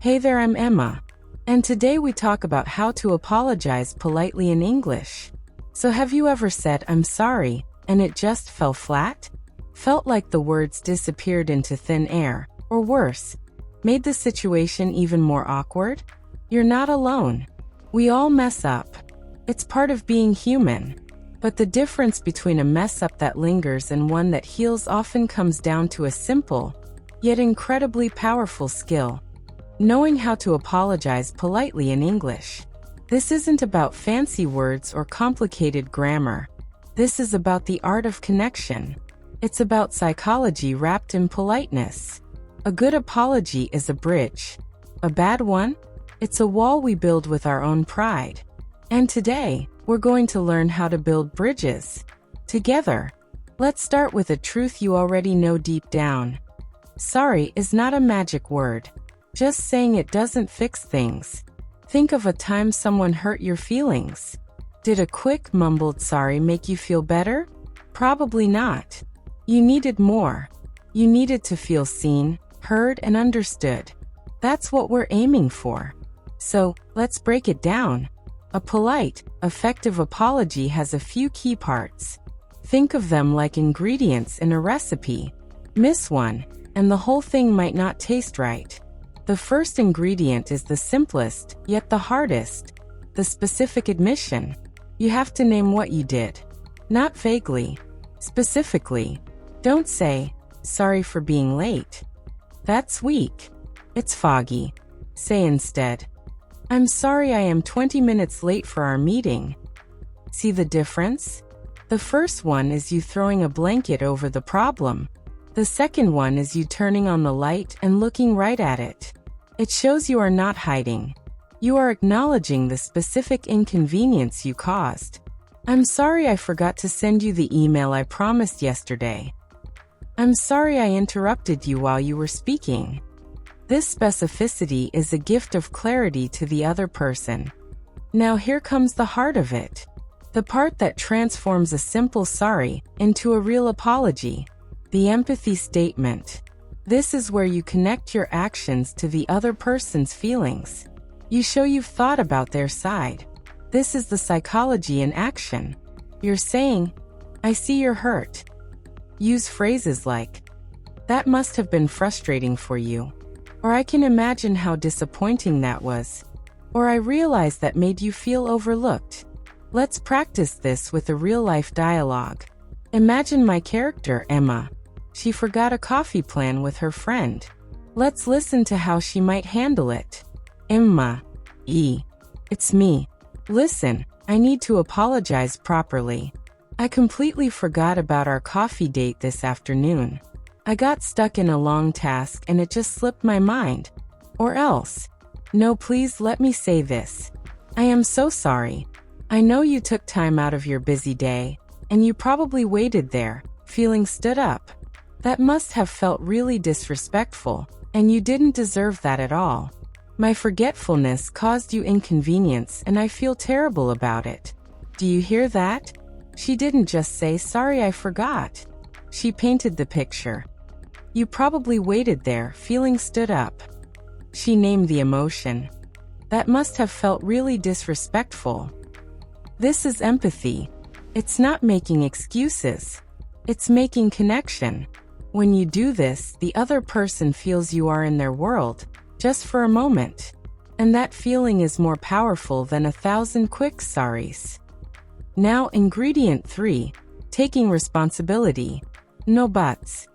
Hey there, I'm Emma. And today we talk about how to apologize politely in English. So have you ever said, "I'm sorry," and it just fell flat? Felt like the words disappeared into thin air, or worse, made the situation even more awkward? You're not alone. We all mess up. It's part of being human. But the difference between a mess up that lingers and one that heals often comes down to a simple, yet incredibly powerful skill: knowing how to apologize politely in English. This isn't about fancy words or complicated grammar. This is about the art of connection. It's about psychology wrapped in politeness. A good apology is a bridge. A bad one? It's a wall we build with our own pride. And today, we're going to learn how to build bridges together. Let's start with a truth you already know deep down. Sorry is not a magic word. Just saying it doesn't fix things. Think of a time someone hurt your feelings. Did a quick, mumbled sorry make you feel better? Probably not. You needed more. You needed to feel seen, heard, and understood. That's what we're aiming for. So, let's break it down. A polite, effective apology has a few key parts. Think of them like ingredients in a recipe. Miss one, and the whole thing might not taste right. The first ingredient is the simplest, yet the hardest: the specific admission. You have to name what you did. Not vaguely. Specifically. Don't say, "Sorry for being late." That's weak. It's foggy. Say instead, "I'm sorry I am 20 minutes late for our meeting." See the difference? The first one is you throwing a blanket over the problem. The second one is you turning on the light and looking right at it. It shows you are not hiding. You are acknowledging the specific inconvenience you caused. "I'm sorry I forgot to send you the email I promised yesterday." "I'm sorry I interrupted you while you were speaking." This specificity is a gift of clarity to the other person. Now here comes the heart of it. The part that transforms a simple sorry into a real apology. The empathy statement. This is where you connect your actions to the other person's feelings. You show you've thought about their side. This is the psychology in action. You're saying, "I see you're hurt." Use phrases like, "That must have been frustrating for you." Or, "I can imagine how disappointing that was." Or, "I realize that made you feel overlooked." Let's practice this with a real-life dialogue. Imagine my character, Emma. She forgot a coffee plan with her friend. Let's listen to how she might handle it. Emma. It's me. Listen, I need to apologize properly. I completely forgot about our coffee date this afternoon. I got stuck in a long task and it just slipped my mind. Or else, "No, please let me say this. I am so sorry. I know you took time out of your busy day, and you probably waited there, feeling stood up. That must have felt really disrespectful, and you didn't deserve that at all. My forgetfulness caused you inconvenience and I feel terrible about it." Do you hear that? She didn't just say, "Sorry, I forgot." She painted the picture. You probably waited there, feeling stood up. She named the emotion. That must have felt really disrespectful. This is empathy. It's not making excuses. It's making connection. When you do this, the other person feels you are in their world, just for a moment. And that feeling is more powerful than 1,000 quick sorries. Now, ingredient 3, taking responsibility. No buts.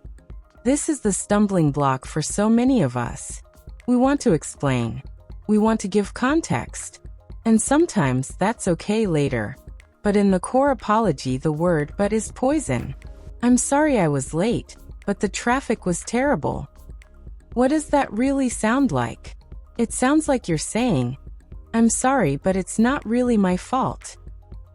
This is the stumbling block for so many of us. We want to explain. We want to give context. And sometimes that's okay later. But in the core apology, the word "but" is poison. "I'm sorry I was late, but the traffic was terrible." What does that really sound like? It sounds like you're saying, "I'm sorry, but it's not really my fault."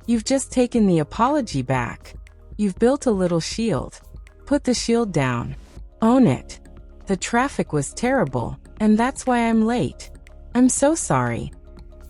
You've just taken the apology back. You've built a little shield. Put the shield down. Own it. "The traffic was terrible, and that's why I'm late. I'm so sorry."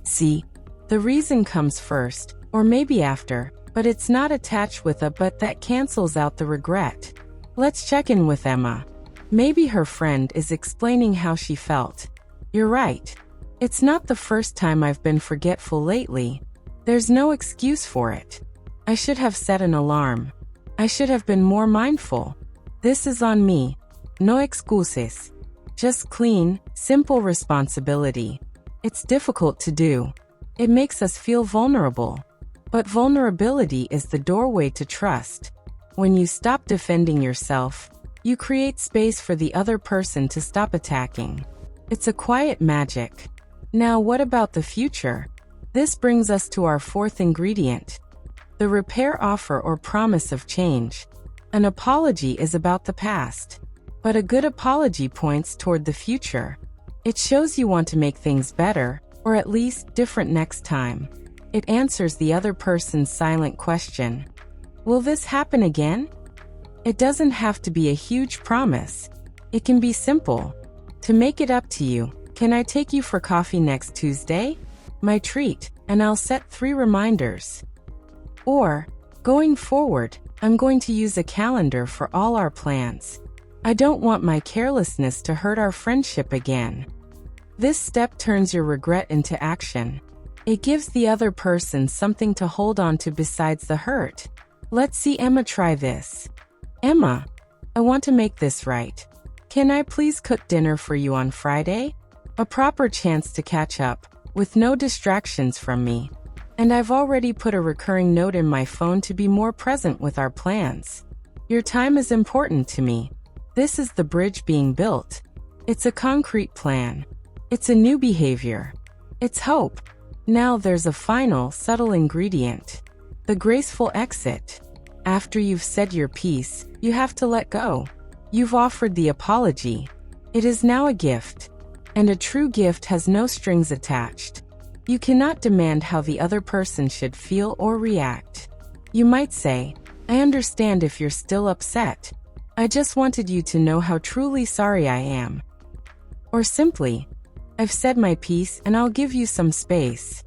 See, the reason comes first, or maybe after, but it's not attached with a "but" that cancels out the regret. Let's check in with Emma. Maybe her friend is explaining how she felt. You're right. It's not the first time I've been forgetful lately. There's no excuse for it. I should have set an alarm. I should have been more mindful. This is on me. No excuses. Just clean, simple responsibility. It's difficult to do. It makes us feel vulnerable. But vulnerability is the doorway to trust. When you stop defending yourself, you create space for the other person to stop attacking. It's a quiet magic. Now, what about the future? This brings us to our fourth ingredient. The repair offer or promise of change. An apology is about the past. But a good apology points toward the future. It shows you want to make things better, or at least different next time. It answers the other person's silent question. Will this happen again? It doesn't have to be a huge promise. It can be simple. To make it up to you, can I take you for coffee next Tuesday? My treat, and I'll set 3 reminders. Or, going forward, I'm going to use a calendar for all our plans. I don't want my carelessness to hurt our friendship again. This step turns your regret into action. It gives the other person something to hold on to besides the hurt. Let's see Emma try this. Emma, I want to make this right. Can I please cook dinner for you on Friday? A proper chance to catch up, with no distractions from me. And I've already put a recurring note in my phone to be more present with our plans. Your time is important to me. This is the bridge being built. It's a concrete plan. It's a new behavior. It's hope. Now there's a final, subtle ingredient. The graceful exit. After you've said your piece, you have to let go. You've offered the apology. It is now a gift. And a true gift has no strings attached. You cannot demand how the other person should feel or react. You might say, I understand if you're still upset. I just wanted you to know how truly sorry I am. Or simply, I've said my piece and I'll give you some space.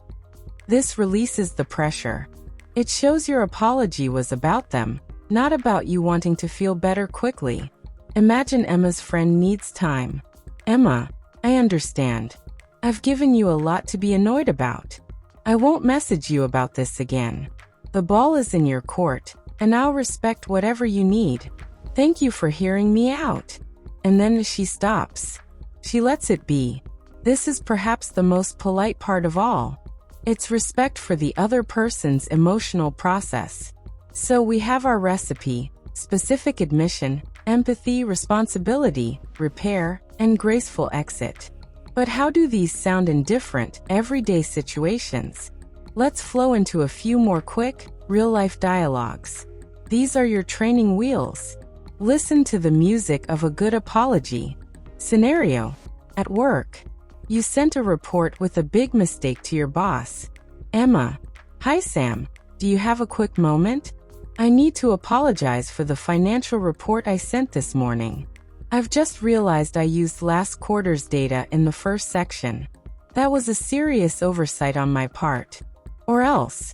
This releases the pressure. It shows your apology was about them, not about you wanting to feel better quickly. Imagine Emma's friend needs time. Emma, I understand. I've given you a lot to be annoyed about. I won't message you about this again. The ball is in your court, and I'll respect whatever you need. Thank you for hearing me out. And then she stops. She lets it be. This is perhaps the most polite part of all. It's respect for the other person's emotional process. So we have our recipe: specific admission, empathy, responsibility, repair, and graceful exit. But how do these sound in different, everyday situations? Let's flow into a few more quick, real-life dialogues. These are your training wheels. Listen to the music of a good apology. Scenario: at work. You sent a report with a big mistake to your boss. Emma, hi Sam, do you have a quick moment? I need to apologize for the financial report I sent this morning. I've just realized I used last quarter's data in the first section. That was a serious oversight on my part. Or else,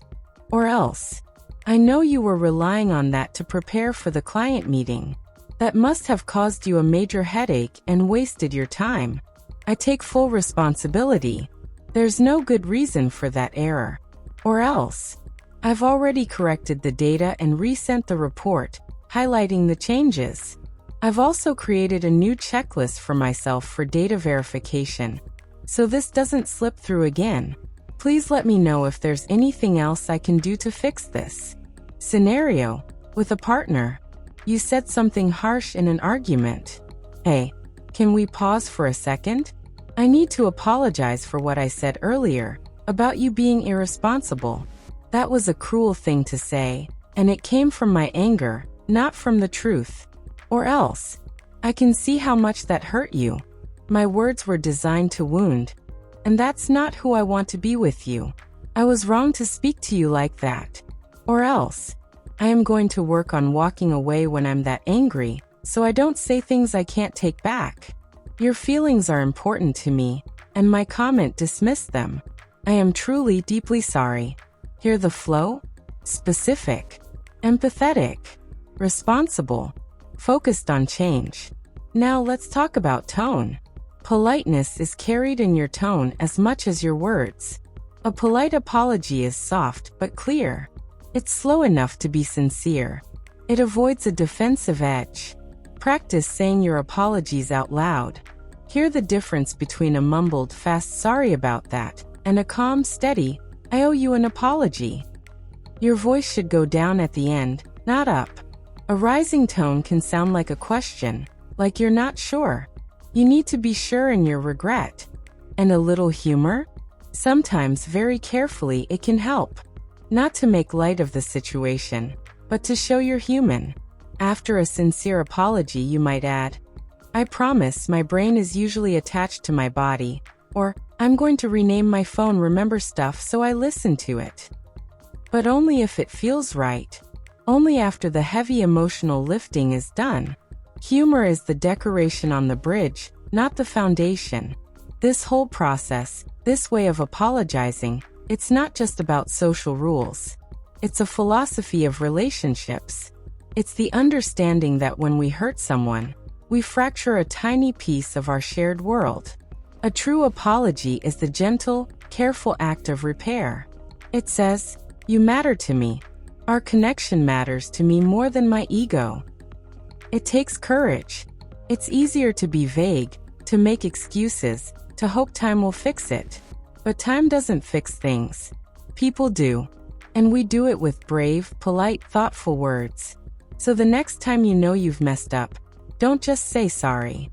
I know you were relying on that to prepare for the client meeting. That must have caused you a major headache and wasted your time. I take full responsibility. There's no good reason for that error. Or else, I've already corrected the data and resent the report, highlighting the changes. I've also created a new checklist for myself for data verification, so this doesn't slip through again. Please let me know if there's anything else I can do to fix this. Scenario: with a partner. You said something harsh in an argument. Hey, can we pause for a second? I need to apologize for what I said earlier, about you being irresponsible. That was a cruel thing to say, and it came from my anger, not from the truth. Or else, I can see how much that hurt you. My words were designed to wound, and that's not who I want to be with you. I was wrong to speak to you like that. Or else, I am going to work on walking away when I'm that angry, so I don't say things I can't take back. Your feelings are important to me, and my comment dismissed them. I am truly deeply sorry. Hear the flow? Specific, empathetic, responsible, focused on change. Now let's talk about tone. Politeness is carried in your tone as much as your words. A polite apology is soft but clear. It's slow enough to be sincere. It avoids a defensive edge. Practice saying your apologies out loud. Hear the difference between a mumbled, fast "sorry about that" and a calm, steady "I owe you an apology." Your voice should go down at the end, not up. A rising tone can sound like a question, like you're not sure. You need to be sure in your regret. And a little humor? Sometimes, very carefully, it can help. Not to make light of the situation, but to show you're human. After a sincere apology, you might add, "I promise my brain is usually attached to my body," or "I'm going to rename my phone remember stuff so I listen to it." But only if it feels right. Only after the heavy emotional lifting is done. Humor is the decoration on the bridge, not the foundation. This whole process, this way of apologizing, it's not just about social rules. It's a philosophy of relationships. It's the understanding that when we hurt someone, we fracture a tiny piece of our shared world. A true apology is the gentle, careful act of repair. It says, "You matter to me. Our connection matters to me more than my ego." It takes courage. It's easier to be vague, to make excuses, to hope time will fix it. But time doesn't fix things. People do. And we do it with brave, polite, thoughtful words. So the next time you know you've messed up, don't just say sorry.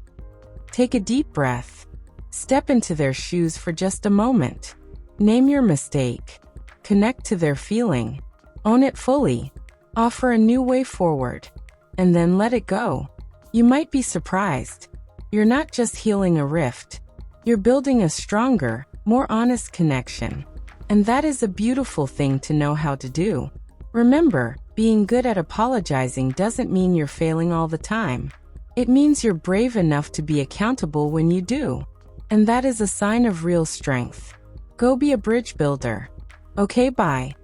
Take a deep breath. Step into their shoes for just a moment. Name your mistake. Connect to their feeling. Own it fully. Offer a new way forward. And then let it go. You might be surprised. You're not just healing a rift. You're building a stronger, more honest connection. And that is a beautiful thing to know how to do. Remember, being good at apologizing doesn't mean you're failing all the time. It means you're brave enough to be accountable when you do. And that is a sign of real strength. Go be a bridge builder. Okay, bye.